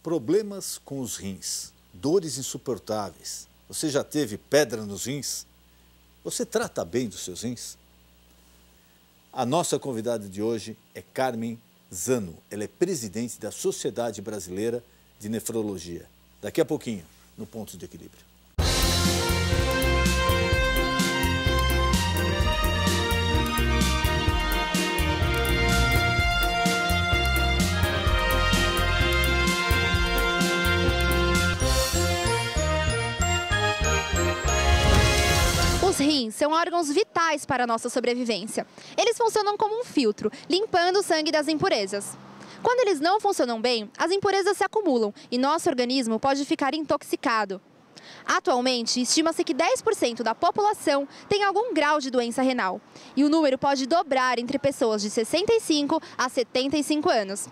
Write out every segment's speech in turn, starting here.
Problemas com os rins, dores insuportáveis. Você já teve pedra nos rins? Você trata bem dos seus rins? A nossa convidada de hoje é Carmen Zano. Ela é presidente da Sociedade Brasileira de Nefrologia. Daqui a pouquinho, no Ponto de Equilíbrio. Os rins são órgãos vitais para a nossa sobrevivência. Eles funcionam como um filtro, limpando o sangue das impurezas. Quando eles não funcionam bem, as impurezas se acumulam e nosso organismo pode ficar intoxicado. Atualmente, estima-se que 10% da população tem algum grau de doença renal. E o número pode dobrar entre pessoas de 65 a 75 anos.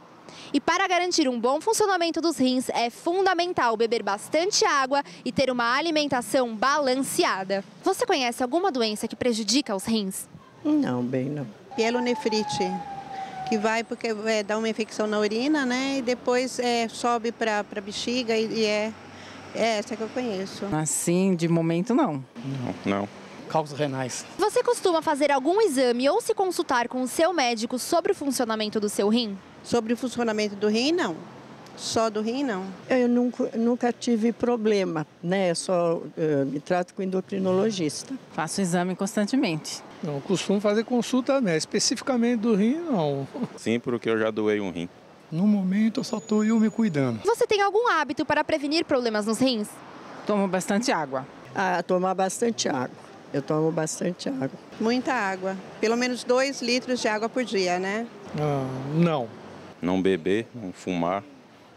E para garantir um bom funcionamento dos rins, é fundamental beber bastante água e ter uma alimentação balanceada. Você conhece alguma doença que prejudica os rins? Não, bem não. Pielonefrite, que vai porque dá uma infecção na urina, né? E depois sobe para a bexiga e é essa que eu conheço. Assim, de momento não. Não. Cálculos renais. Você costuma fazer algum exame ou se consultar com o seu médico sobre o funcionamento do seu rim? Sobre o funcionamento do rim, não. Só do rim, não. Eu nunca tive problema, né? Eu só me trato com endocrinologista. Faço exame constantemente. Não costumo fazer consulta médica, especificamente do rim, não. Sim, porque eu já doei um rim. No momento, eu só estou eu me cuidando. Você tem algum hábito para prevenir problemas nos rins? Tomo bastante água. Tomar bastante água. Eu tomo bastante água. Muita água. Pelo menos 2 litros de água por dia, né? Não. Não beber, não fumar,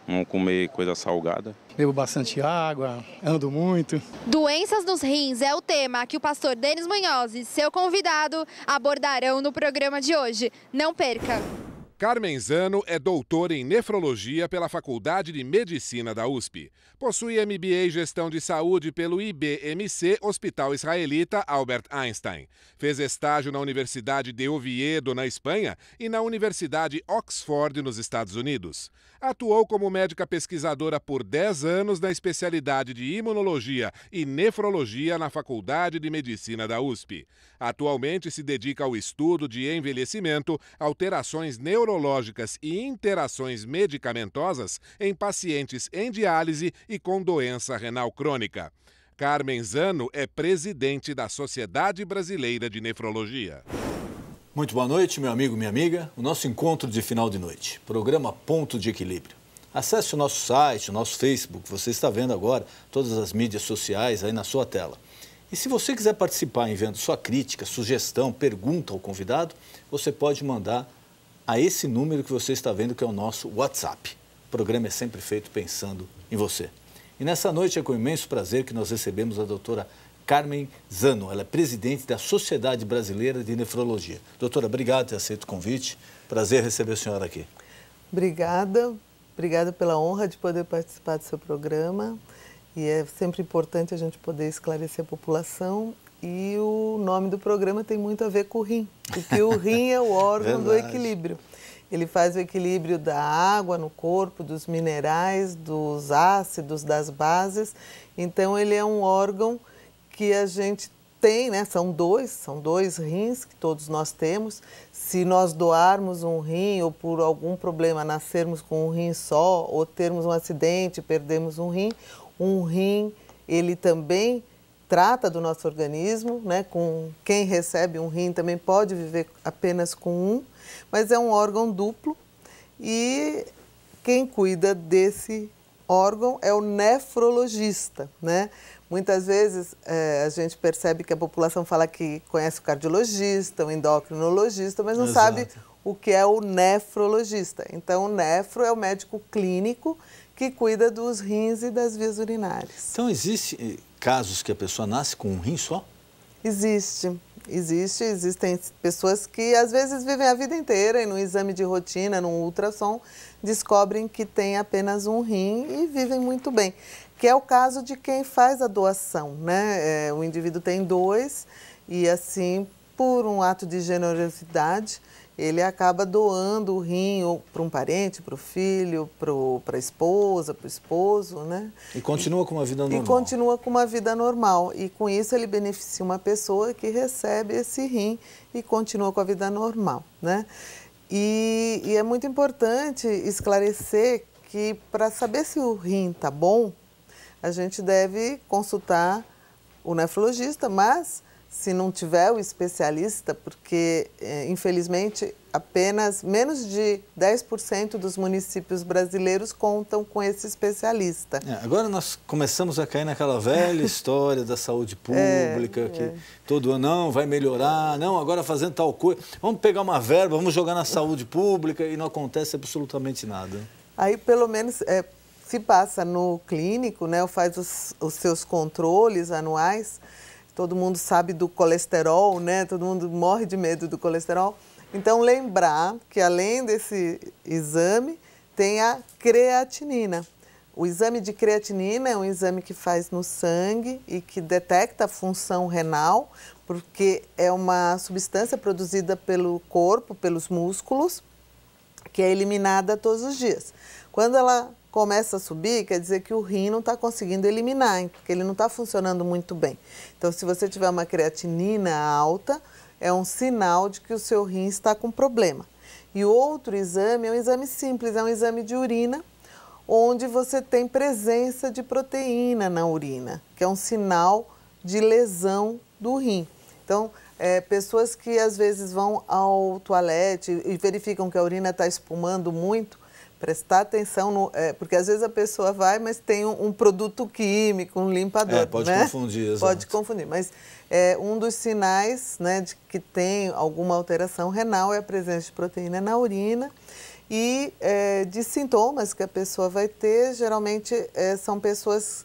não comer coisa salgada. Bebo bastante água, ando muito. Doenças nos rins é o tema que o pastor Denis Munhoz e seu convidado abordarão no programa de hoje. Não perca! Carmen Zano é doutora em nefrologia pela Faculdade de Medicina da USP. Possui MBA em Gestão de Saúde pelo IBMC Hospital Israelita Albert Einstein. Fez estágio na Universidade de Oviedo, na Espanha, e na Universidade Oxford, nos Estados Unidos. Atuou como médica pesquisadora por 10 anos na especialidade de Imunologia e Nefrologia na Faculdade de Medicina da USP. Atualmente se dedica ao estudo de envelhecimento, alterações neurológicas e interações medicamentosas em pacientes em diálise e com doença renal crônica. Carmen Zano é presidente da Sociedade Brasileira de Nefrologia. Muito boa noite, meu amigo, minha amiga. O nosso encontro de final de noite, programa Ponto de Equilíbrio. Acesse o nosso site, o nosso Facebook, você está vendo agora todas as mídias sociais aí na sua tela. E se você quiser participar enviando sua crítica, sugestão, pergunta ao convidado, você pode mandar a esse número que você está vendo, que é o nosso WhatsApp. O programa é sempre feito pensando em você. E nessa noite é com imenso prazer que nós recebemos a doutora Carmen Zano. Ela é presidente da Sociedade Brasileira de Nefrologia. Doutora, obrigado por ter aceito o convite. Prazer receber a senhora aqui. Obrigada pela honra de poder participar do seu programa. E é sempre importante a gente poder esclarecer a população. E o nome do programa tem muito a ver com o rim, porque o rim é o órgão do equilíbrio. Ele faz o equilíbrio da água no corpo, dos minerais, dos ácidos, das bases. Então, ele é um órgão que a gente tem, né? São dois rins que todos nós temos. Se nós doarmos um rim ou por algum problema nascermos com um rim só ou termos um acidente e perdemos um rim, ele também trata do nosso organismo, né? Com quem recebe um rim também pode viver apenas com um, mas é um órgão duplo e quem cuida desse órgão é o nefrologista, né? Muitas vezes a gente percebe que a população fala que conhece o cardiologista, o endocrinologista, mas não sabe o que é o nefrologista. Então, o nefro é o médico clínico que cuida dos rins e das vias urinárias. Então, existe casos que a pessoa nasce com um rim só? Existem pessoas que às vezes vivem a vida inteira e no exame de rotina, num ultrassom, descobrem que tem apenas um rim e vivem muito bem. Que é o caso de quem faz a doação, né? O indivíduo tem 2 e assim, por um ato de generosidade, ele acaba doando o rim para um parente, para o filho, para a esposa, para o esposo, né? E continua com uma vida normal. E continua com uma vida normal. E com isso ele beneficia uma pessoa que recebe esse rim e continua com a vida normal, né? E é muito importante esclarecer que para saber se o rim está bom, a gente deve consultar o nefrologista, mas se não tiver o especialista, porque infelizmente apenas menos de 10% dos municípios brasileiros contam com esse especialista. Agora nós começamos a cair naquela velha história da saúde pública, que todo ano não, vai melhorar, não, agora fazendo tal coisa, vamos pegar uma verba, vamos jogar na saúde pública e não acontece absolutamente nada. Aí pelo menos se passa no clínico, né, faz os seus controles anuais. Todo mundo sabe do colesterol, né? Todo mundo morre de medo do colesterol. Então, lembrar que além desse exame, tem a creatinina. O exame de creatinina é um exame que faz no sangue e que detecta a função renal, porque é uma substância produzida pelo corpo, pelos músculos, que é eliminada todos os dias. Quando ela começa a subir, quer dizer que o rim não está conseguindo eliminar, porque ele não está funcionando muito bem. Então, se você tiver uma creatinina alta, é um sinal de que o seu rim está com problema. E o outro exame é um exame simples, é um exame de urina, onde você tem presença de proteína na urina, que é um sinal de lesão do rim. Então, pessoas que às vezes vão ao toalete e verificam que a urina está espumando muito, prestar atenção, porque às vezes a pessoa vai, mas tem um produto químico, um limpador, pode né? Confundir, exato. Pode confundir, mas um dos sinais, né, de que tem alguma alteração renal é a presença de proteína na urina e de sintomas que a pessoa vai ter, geralmente são pessoas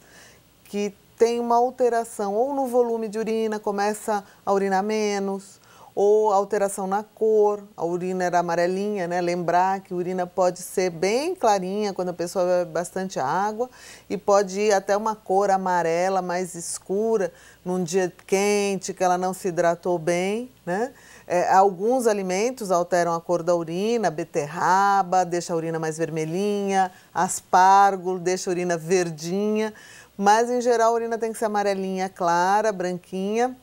que têm uma alteração ou no volume de urina, começa a urinar menos, ou alteração na cor, a urina era amarelinha, né? Lembrar que a urina pode ser bem clarinha quando a pessoa bebe bastante água e pode ir até uma cor amarela mais escura num dia quente, que ela não se hidratou bem, né? Alguns alimentos alteram a cor da urina, beterraba deixa a urina mais vermelhinha, aspargo deixa a urina verdinha, mas em geral a urina tem que ser amarelinha clara, branquinha.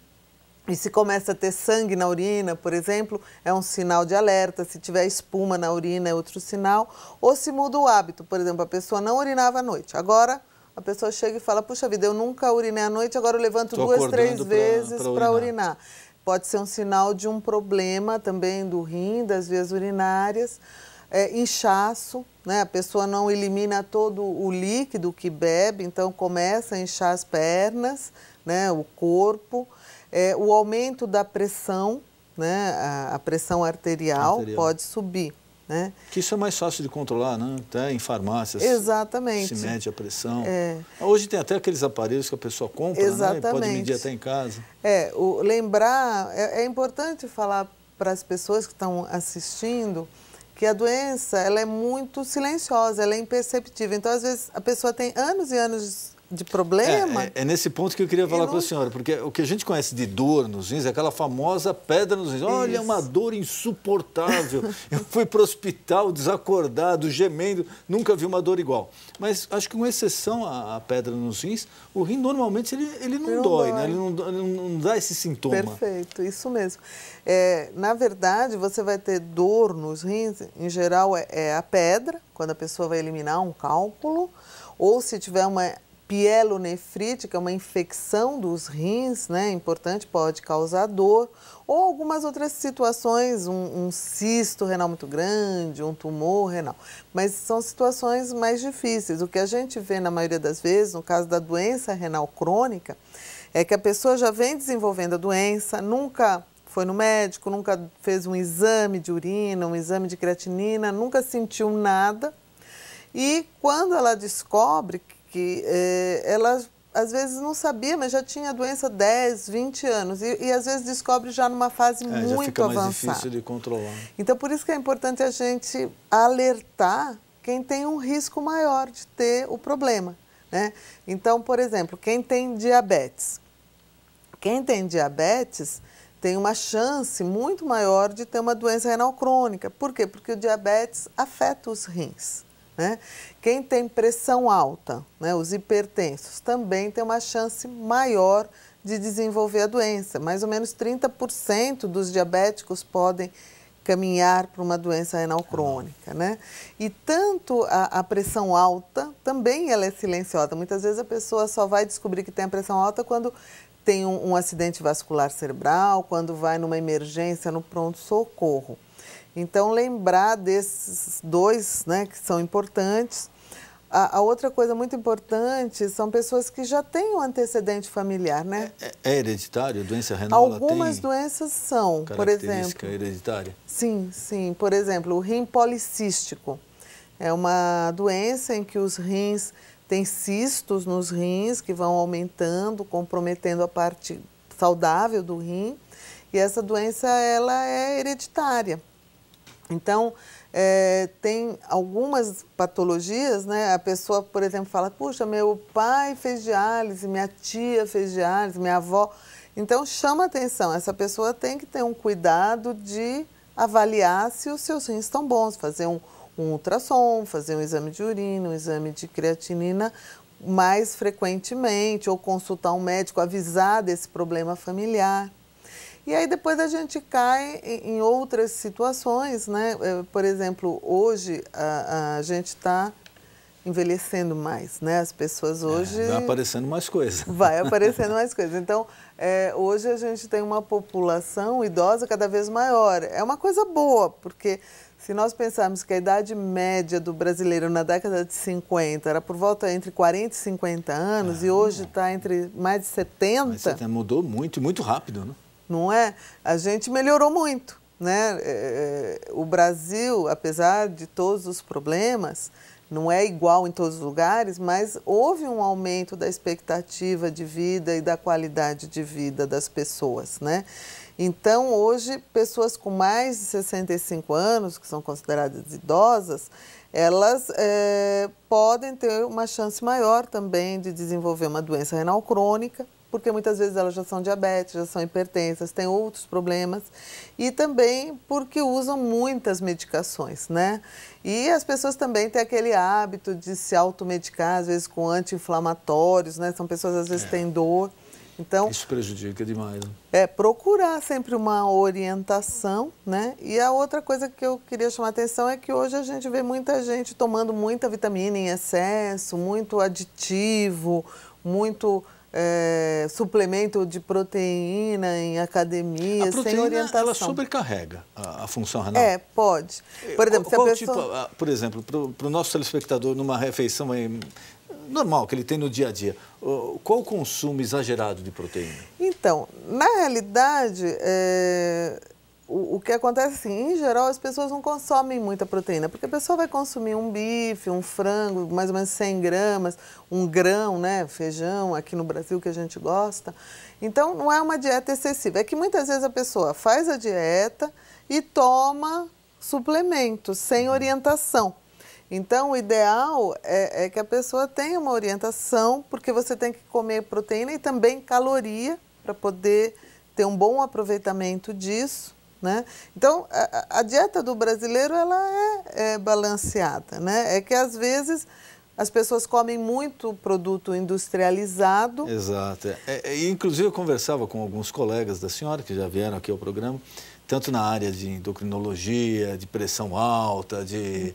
E se começa a ter sangue na urina, por exemplo, é um sinal de alerta. Se tiver espuma na urina é outro sinal. Ou se muda o hábito, por exemplo, a pessoa não urinava à noite. Agora a pessoa chega e fala, puxa vida, eu nunca urinei à noite, agora eu levanto 2, 3 vezes para urinar. Pode ser um sinal de um problema também do rim, das vias urinárias. Inchaço, né? A pessoa não elimina todo o líquido que bebe, então começa a inchar as pernas, né? O corpo. O aumento da pressão, né? A pressão arterial pode subir, né? Que isso é mais fácil de controlar, né? Até em farmácias. Exatamente. Se mede a pressão. Hoje tem até aqueles aparelhos que a pessoa compra, né? E pode medir até em casa. Lembrar, é importante falar para as pessoas que estão assistindo que a doença ela é muito silenciosa, ela é imperceptível. Então, às vezes, a pessoa tem anos e anos de problema. É nesse ponto que eu queria falar com a senhora, porque o que a gente conhece de dor nos rins é aquela famosa pedra nos rins. Olha, é uma dor insuportável. Eu fui para o hospital desacordado, gemendo, nunca vi uma dor igual. Mas acho que com exceção à pedra nos rins, o rim normalmente ele não dói, né? Ele não dá esse sintoma. Perfeito, isso mesmo. Na verdade, você vai ter dor nos rins, em geral é a pedra, quando a pessoa vai eliminar um cálculo, ou se tiver uma pielonefrite, que é uma infecção dos rins, né, importante, pode causar dor, ou algumas outras situações, um cisto renal muito grande, um tumor renal, mas são situações mais difíceis. O que a gente vê na maioria das vezes, no caso da doença renal crônica, é que a pessoa já vem desenvolvendo a doença, nunca foi no médico, nunca fez um exame de urina, um exame de creatinina, nunca sentiu nada, e quando ela descobre que ela às vezes não sabia, mas já tinha a doença há 10, 20 anos e às vezes descobre já numa fase muito avançada. Já fica mais difícil de controlar. Então, por isso que é importante a gente alertar quem tem um risco maior de ter o problema, né? Então, por exemplo, quem tem diabetes. Quem tem diabetes tem uma chance muito maior de ter uma doença renal crônica. Por quê? Porque o diabetes afeta os rins, né? Quem tem pressão alta, né, os hipertensos, também tem uma chance maior de desenvolver a doença. Mais ou menos 30% dos diabéticos podem caminhar para uma doença renal crônica, né? E tanto a pressão alta, também ela é silenciosa. Muitas vezes a pessoa só vai descobrir que tem a pressão alta quando tem um acidente vascular cerebral, quando vai numa emergência no pronto-socorro. Então, lembrar desses dois, né, que são importantes. A outra coisa muito importante são pessoas que já têm um antecedente familiar, né? É hereditário? A doença renal Algumas doenças são, por exemplo. Característica hereditária? Sim, sim. Por exemplo, o rim policístico. É uma doença em que os rins têm cistos nos rins que vão aumentando, comprometendo a parte saudável do rim. E essa doença, ela é hereditária. Então, tem algumas patologias, né? A pessoa, por exemplo, fala, puxa, meu pai fez diálise, minha tia fez diálise, minha avó. Então, chama atenção, essa pessoa tem que ter um cuidado de avaliar se os seus rins estão bons, fazer um ultrassom, fazer um exame de urina, um exame de creatinina mais frequentemente, ou consultar um médico, avisar desse problema familiar. E aí depois a gente cai em outras situações, né? Por exemplo, hoje a gente está envelhecendo mais, né? As pessoas hoje... vai aparecendo mais coisas. Vai aparecendo mais coisas. Então, hoje a gente tem uma população idosa cada vez maior. É uma coisa boa, porque se nós pensarmos que a idade média do brasileiro na década de 50 era por volta entre 40 e 50 anos, e hoje está entre mais de 70... Mas mudou muito, muito rápido, né? Não é? A gente melhorou muito, né? O Brasil, apesar de todos os problemas, não é igual em todos os lugares, mas houve um aumento da expectativa de vida e da qualidade de vida das pessoas, né? Então, hoje, pessoas com mais de 65 anos, que são consideradas idosas, elas podem ter uma chance maior também de desenvolver uma doença renal crônica, porque muitas vezes elas já são diabéticas, já são hipertensas, têm outros problemas, e também porque usam muitas medicações, né? E as pessoas também têm aquele hábito de se automedicar, às vezes com anti-inflamatórios, né? São pessoas, às vezes, têm dor. Então, isso prejudica demais, né? Procurar sempre uma orientação, né? E a outra coisa que eu queria chamar a atenção é que hoje a gente vê muita gente tomando muita vitamina em excesso, muito aditivo, muito... suplemento de proteína em academia, sem orientação. Ela sobrecarrega a função renal? Pode. Por exemplo, se a pessoa... por exemplo, para o nosso telespectador, numa refeição normal que ele tem no dia a dia, qual o consumo exagerado de proteína? Então, na realidade, o que acontece assim, em geral as pessoas não consomem muita proteína, porque a pessoa vai consumir um bife, um frango, mais ou menos 100 gramas, um grão, né, feijão, aqui no Brasil que a gente gosta. Então, não é uma dieta excessiva. É que muitas vezes a pessoa faz a dieta e toma suplementos sem orientação. Então, o ideal é que a pessoa tenha uma orientação, porque você tem que comer proteína e também caloria para poder ter um bom aproveitamento disso, né? Então, a dieta do brasileiro ela é balanceada, né? É que às vezes as pessoas comem muito produto industrializado. Exato. Inclusive eu conversava com alguns colegas da senhora que já vieram aqui ao programa, tanto na área de endocrinologia, de pressão alta, de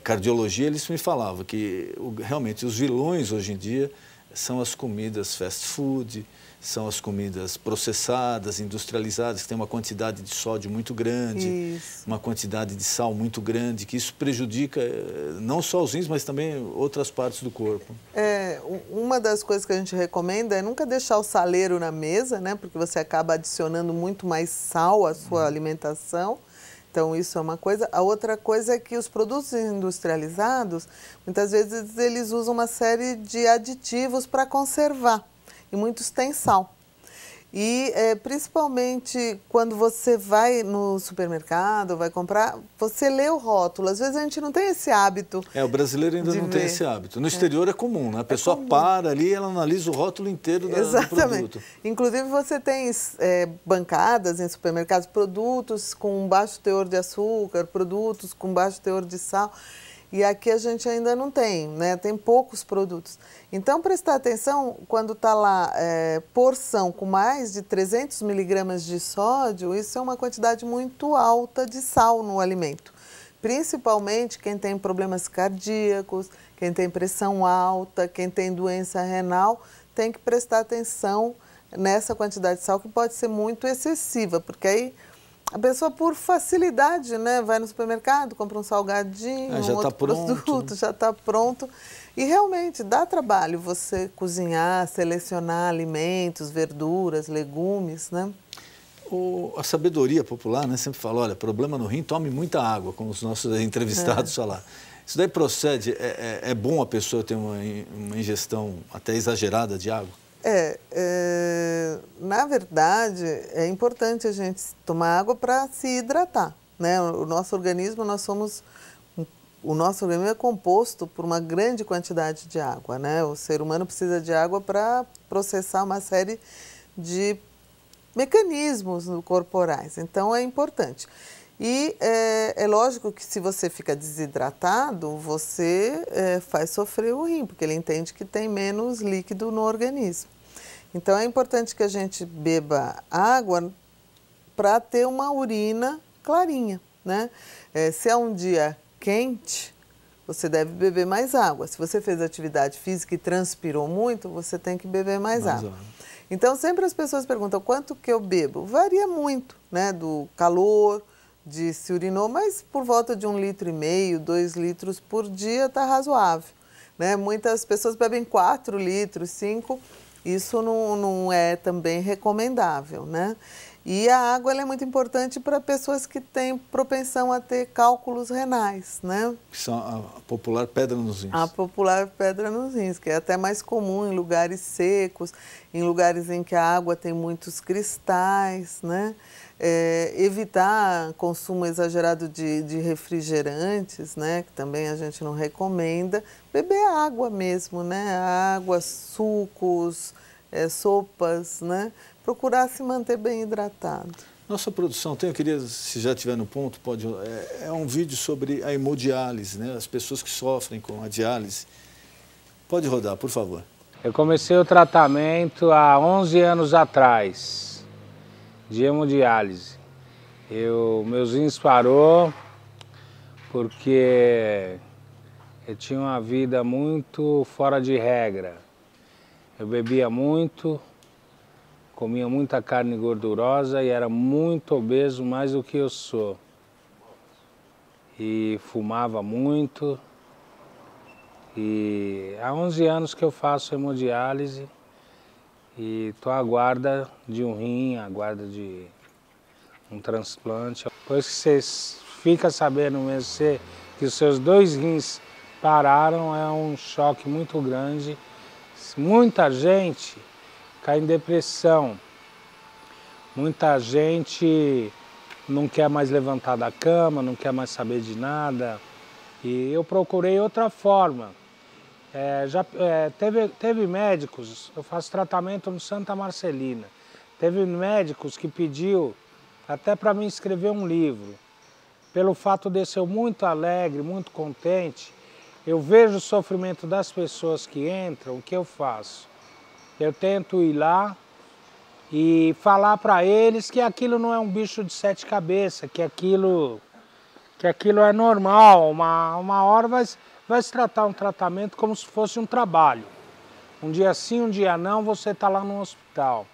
cardiologia, eles me falavam que realmente os vilões hoje em dia são as comidas fast food, são as comidas processadas, industrializadas, que tem uma quantidade de sódio muito grande, uma quantidade de sal muito grande, que isso prejudica não só os rins, mas também outras partes do corpo. Uma das coisas que a gente recomenda é nunca deixar o saleiro na mesa, né? Porque você acaba adicionando muito mais sal à sua alimentação. Então, isso é uma coisa. A outra coisa é que os produtos industrializados, muitas vezes, eles usam uma série de aditivos para conservar. E muitos têm sal. E principalmente quando você vai no supermercado, vai comprar, você lê o rótulo. Às vezes a gente não tem esse hábito. O brasileiro ainda não tem esse hábito. No exterior é comum, né? A pessoa para ali, ela analisa o rótulo inteiro do produto. Inclusive você tem bancadas em supermercados, produtos com baixo teor de açúcar, produtos com baixo teor de sal. E aqui a gente ainda não tem, né? Tem poucos produtos. Então, prestar atenção, quando está lá porção com mais de 300 miligramas de sódio, isso é uma quantidade muito alta de sal no alimento. Principalmente quem tem problemas cardíacos, quem tem pressão alta, quem tem doença renal, tem que prestar atenção nessa quantidade de sal, que pode ser muito excessiva, porque aí a pessoa, por facilidade, né, vai no supermercado, compra um salgadinho, um outro produto, já está pronto. E realmente dá trabalho você cozinhar, selecionar alimentos, verduras, legumes, né? A sabedoria popular, né, sempre fala, olha, problema no rim, tome muita água, como os nossos entrevistados falaram. Isso daí procede, é bom a pessoa ter uma ingestão até exagerada de água? Na verdade, é importante a gente tomar água para se hidratar, né? O nosso organismo é composto por uma grande quantidade de água, né? O ser humano precisa de água para processar uma série de mecanismos corporais, então é importante. E é lógico que se você fica desidratado, você faz sofrer o rim, porque ele entende que tem menos líquido no organismo. Então é importante que a gente beba água para ter uma urina clarinha, né? Se é um dia quente, você deve beber mais água. Se você fez atividade física e transpirou muito, você tem que beber mais água. Então sempre as pessoas perguntam quanto que eu bebo. Varia muito, né? Do calor, de se urinou, mas por volta de 1,5 litro, 2 litros por dia está razoável, né? Muitas pessoas bebem 4 litros, 5, isso não é também recomendável, né? E a água ela é muito importante para pessoas que têm propensão a ter cálculos renais, né? Que são a popular pedra nos rins. A popular pedra nos rins, que é até mais comum em lugares secos, em lugares em que a água tem muitos cristais, né? Evitar consumo exagerado de refrigerantes, né? Que também a gente não recomenda. Beber água mesmo, né? Água, sucos, sopas, né? Procurar se manter bem hidratado. Nossa produção eu queria, se já estiver no ponto, pode. É um vídeo sobre a hemodiálise, né? As pessoas que sofrem com a diálise. Pode rodar, por favor. Eu comecei o tratamento há 11 anos atrás, de hemodiálise. Meus rins parou porque eu tinha uma vida muito fora de regra. Eu bebia muito, comia muita carne gordurosa e era muito obeso, mais do que eu sou. E fumava muito. E há 11 anos que eu faço hemodiálise e estou à guarda de um rim, à guarda de um transplante. Depois que você fica sabendo mesmo que os seus 2 rins pararam, é um choque muito grande. Muita gente cai em depressão, muita gente não quer mais levantar da cama, não quer mais saber de nada. E eu procurei outra forma. Teve médicos, eu faço tratamento no Santa Marcelina, teve médicos que pediu até para mim escrever um livro. Pelo fato de eu ser muito alegre, muito contente, eu vejo o sofrimento das pessoas que entram, o que eu faço? Eu tento ir lá e falar para eles que aquilo não é um bicho de 7 cabeças, que aquilo é normal, uma hora vai se tratar um tratamento como se fosse um trabalho. Um dia sim, um dia não, você está lá no hospital,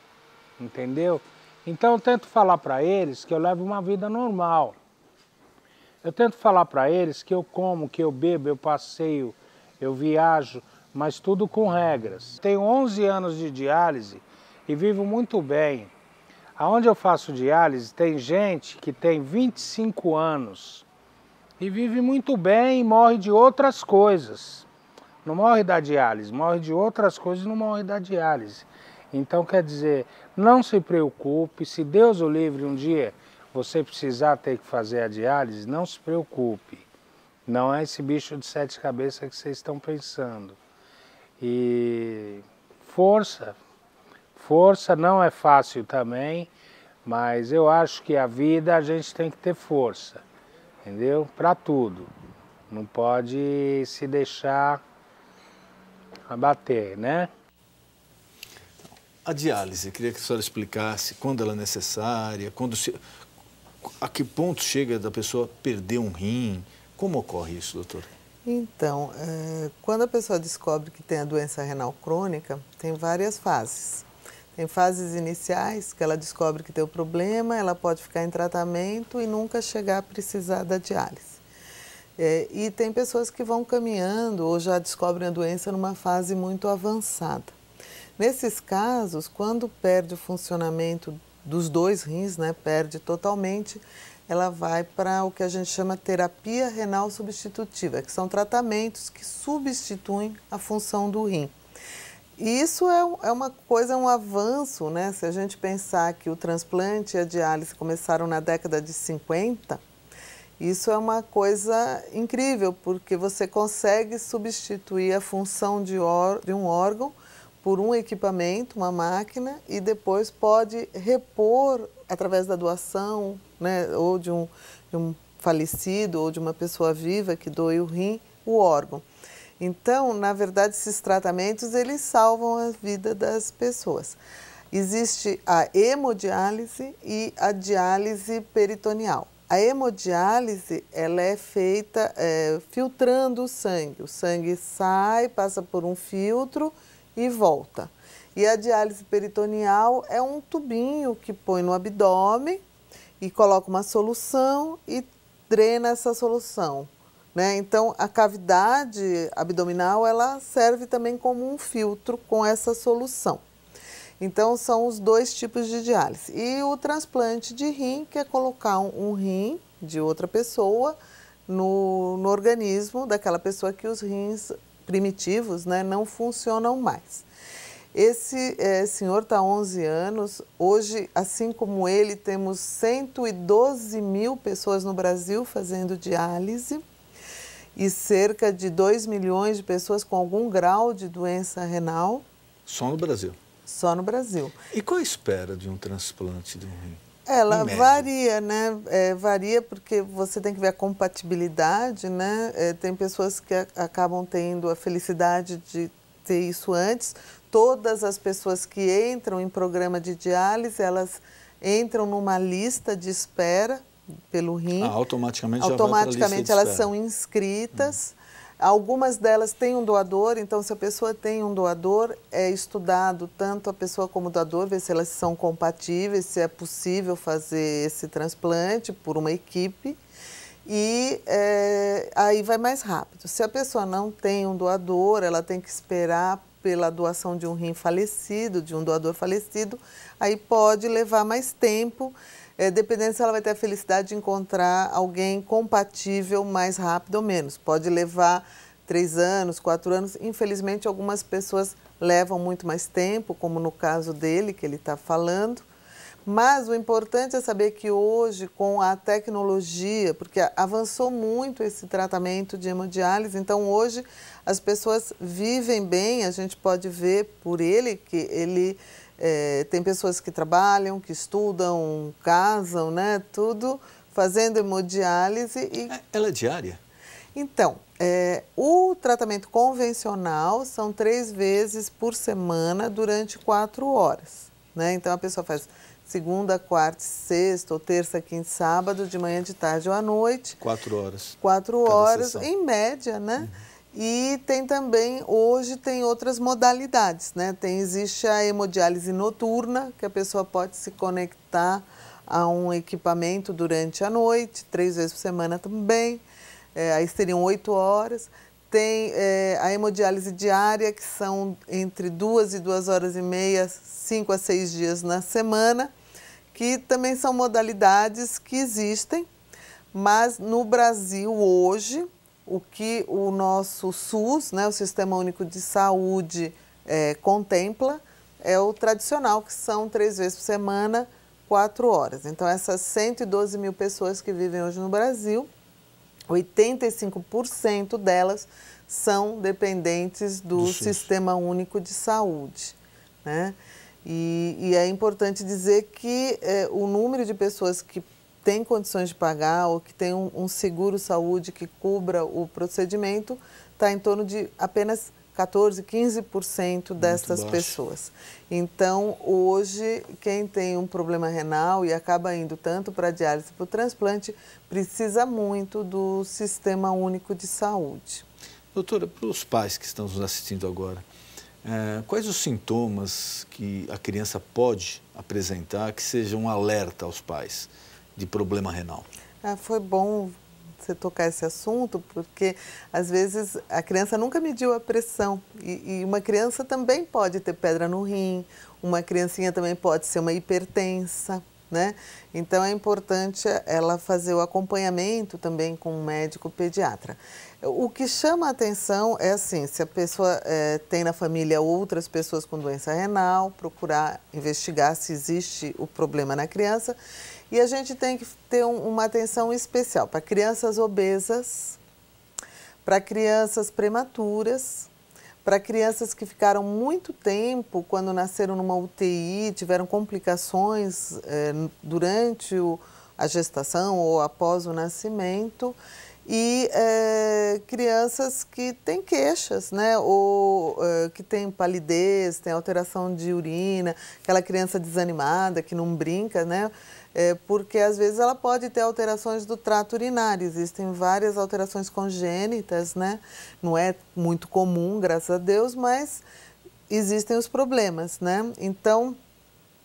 entendeu? Então eu tento falar para eles que eu levo uma vida normal. Eu tento falar para eles que eu como, que eu bebo, eu passeio, eu viajo, mas tudo com regras. Tenho 11 anos de diálise e vivo muito bem. Aonde eu faço diálise tem gente que tem 25 anos e vive muito bem e morre de outras coisas. Não morre da diálise, morre de outras coisas e não morre da diálise. Então, quer dizer, não se preocupe, se Deus o livre um dia você precisar ter que fazer a diálise, não se preocupe. Não é esse bicho de 7 cabeças que vocês estão pensando. E força não é fácil também, mas eu acho que a vida a gente tem que ter força, entendeu? Para tudo. Não pode se deixar abater, né? A diálise, queria que a senhora explicasse quando ela é necessária, a que ponto chega da pessoa perder um rim, como ocorre isso, doutor? Então, quando a pessoa descobre que tem a doença renal crônica, tem várias fases. Tem fases iniciais que ela descobre que tem o problema, ela pode ficar em tratamento e nunca chegar a precisar da diálise. E tem pessoas que vão caminhando ou já descobrem a doença numa fase muito avançada. Nesses casos, quando perde o funcionamento dos 2 rins, né, perde totalmente, ela vai para o que a gente chama terapia renal substitutiva, que são tratamentos que substituem a função do rim. E isso é uma coisa, um avanço, né? Se a gente pensar que o transplante e a diálise começaram na década de 50, isso é uma coisa incrível, porque você consegue substituir a função de um órgão por um equipamento, uma máquina, e depois pode repor, através da doação, né, ou de um falecido ou de uma pessoa viva que doe o rim, o órgão. Então, na verdade, esses tratamentos, eles salvam a vida das pessoas. Existe a hemodiálise e a diálise peritoneal. A hemodiálise, ela é feita filtrando o sangue. O sangue sai, passa por um filtro e volta. E a diálise peritoneal é um tubinho que põe no abdômen e coloca uma solução e drena essa solução, né? Então, a cavidade abdominal, ela serve também como um filtro com essa solução. Então, são os 2 tipos de diálise. E o transplante de rim, que é colocar um rim de outra pessoa no organismo daquela pessoa que os rins primitivos, né, não funcionam mais. Esse senhor está há 11 anos, hoje, assim como ele, temos 112 mil pessoas no Brasil fazendo diálise e cerca de 2 milhões de pessoas com algum grau de doença renal. Só no Brasil? Só no Brasil. E qual a espera de um transplante de um rim? Ela varia, né? Varia porque você tem que ver a compatibilidade, né? Tem pessoas que acabam tendo a felicidade de ter isso antes. Todas as pessoas que entram em programa de diálise, elas entram numa lista de espera pelo rim. Automaticamente já vai Automaticamente para a lista de elas espera. são inscritas. Algumas delas têm um doador, então se a pessoa tem um doador, é estudado tanto a pessoa como o doador, ver se elas são compatíveis, se é possível fazer esse transplante por uma equipe e aí vai mais rápido. Se a pessoa não tem um doador, ela tem que esperar pela doação de um rim falecido, de um doador falecido, aí pode levar mais tempo, dependendo se ela vai ter a felicidade de encontrar alguém compatível mais rápido ou menos. Pode levar 3 anos, 4 anos. Infelizmente, algumas pessoas levam muito mais tempo, como no caso dele, que ele está falando. Mas o importante é saber que hoje, com a tecnologia, porque avançou muito esse tratamento de hemodiálise, então hoje as pessoas vivem bem, a gente pode ver por ele que ele... tem pessoas que trabalham, que estudam, casam, né? Tudo fazendo hemodiálise. Ela é diária? Então, o tratamento convencional são 3 vezes por semana durante 4 horas. Né? Então, a pessoa faz segunda, quarta, sexta, ou terça, quinta, sábado, de manhã, de tarde ou à noite. 4 horas. 4 horas, em média, né? E tem também, hoje tem outras modalidades, né? Existe a hemodiálise noturna, que a pessoa pode se conectar a um equipamento durante a noite, 3 vezes por semana também, aí seriam 8 horas. Tem a hemodiálise diária, que são entre 2 e 2 horas e meia, 5 a 6 dias na semana, que também são modalidades que existem, mas no Brasil hoje, o que o nosso SUS, né, o Sistema Único de Saúde, contempla é o tradicional, que são 3 vezes por semana, 4 horas. Então, essas 112 mil pessoas que vivem hoje no Brasil, 85% delas são dependentes do Sistema Único de Saúde, né? E é importante dizer que o número de pessoas que têm condições de pagar ou que tem um seguro saúde que cubra o procedimento está em torno de apenas 14%, 15% destas pessoas. Então, hoje, quem tem um problema renal e acaba indo tanto para a diálise para o transplante, precisa muito do Sistema Único de Saúde. Doutora, para os pais que estão nos assistindo agora, quais os sintomas que a criança pode apresentar que sejam um alerta aos pais de problema renal? Foi bom você tocar esse assunto, porque às vezes a criança nunca mediu a pressão e uma criança também pode ter pedra no rim, uma criancinha também pode ser uma hipertensa, né? Então é importante ela fazer o acompanhamento também com um médico pediatra. O que chama a atenção é assim, se a pessoa tem na família outras pessoas com doença renal, procurar investigar se existe o problema na criança. E a gente tem que ter uma atenção especial para crianças obesas, para crianças prematuras, para crianças que ficaram muito tempo, quando nasceram numa UTI, tiveram complicações durante a gestação ou após o nascimento, e crianças que têm queixas, né? Ou que têm palidez, têm alteração de urina, aquela criança desanimada que não brinca, né? Porque às vezes ela pode ter alterações do trato urinário, existem várias alterações congênitas, né? Não é muito comum, graças a Deus, mas existem os problemas, né? Então,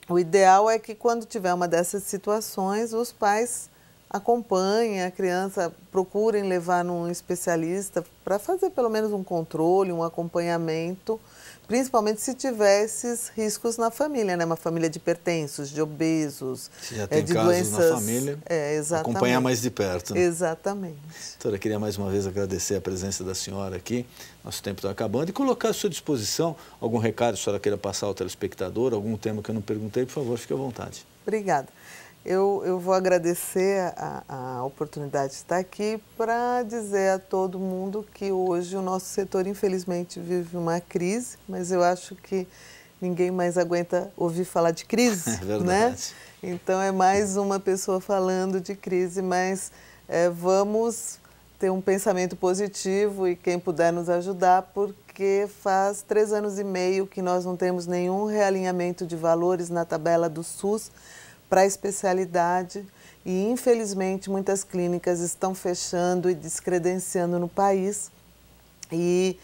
o ideal é que quando tiver uma dessas situações, os pais acompanhem a criança, procurem levar num especialista para fazer pelo menos um controle, um acompanhamento, principalmente se tiver esses riscos na família, né? Uma família de hipertensos, de obesos, se já tem de casos doenças, na família, exatamente. Acompanhar mais de perto. Né? Exatamente. Doutora, queria mais uma vez agradecer a presença da senhora aqui, nosso tempo está acabando, e colocar à sua disposição algum recado que a senhora queira passar ao telespectador, algum tema que eu não perguntei, por favor, fique à vontade. Obrigada. Eu vou agradecer a oportunidade de estar aqui para dizer a todo mundo que hoje o nosso setor, infelizmente, vive uma crise, mas eu acho que ninguém mais aguenta ouvir falar de crise, é verdade. Né? Então é mais uma pessoa falando de crise, mas vamos ter um pensamento positivo e quem puder nos ajudar, porque faz 3 anos e meio que nós não temos nenhum realinhamento de valores na tabela do SUS para a especialidade e, infelizmente, muitas clínicas estão fechando e descredenciando no país e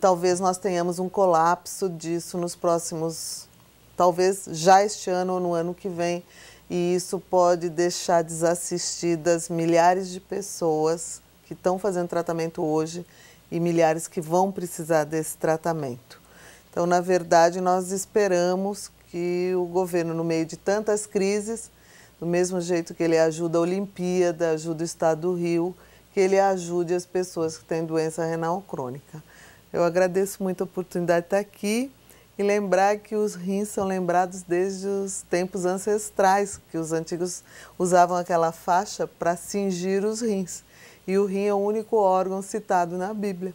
talvez nós tenhamos um colapso disso nos próximos, talvez já este ano ou no ano que vem, e isso pode deixar desassistidas milhares de pessoas que estão fazendo tratamento hoje e milhares que vão precisar desse tratamento. Então, na verdade, nós esperamos que o governo, no meio de tantas crises, do mesmo jeito que ele ajuda a Olimpíada, ajuda o Estado do Rio, que ele ajude as pessoas que têm doença renal crônica. Eu agradeço muito a oportunidade de estar aqui e lembrar que os rins são lembrados desde os tempos ancestrais, que os antigos usavam aquela faixa para cingir os rins. E o rim é o único órgão citado na Bíblia.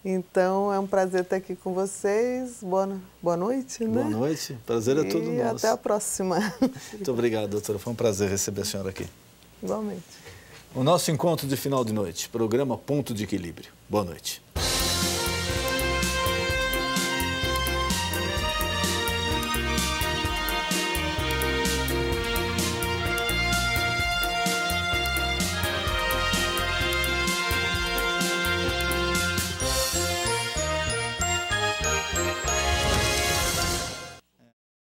Então, é um prazer estar aqui com vocês. Boa noite, né? Boa noite. Prazer é todo nosso. E até a próxima. Muito obrigado, doutora. Foi um prazer receber a senhora aqui. Igualmente. O nosso encontro de final de noite, programa Ponto de Equilíbrio. Boa noite.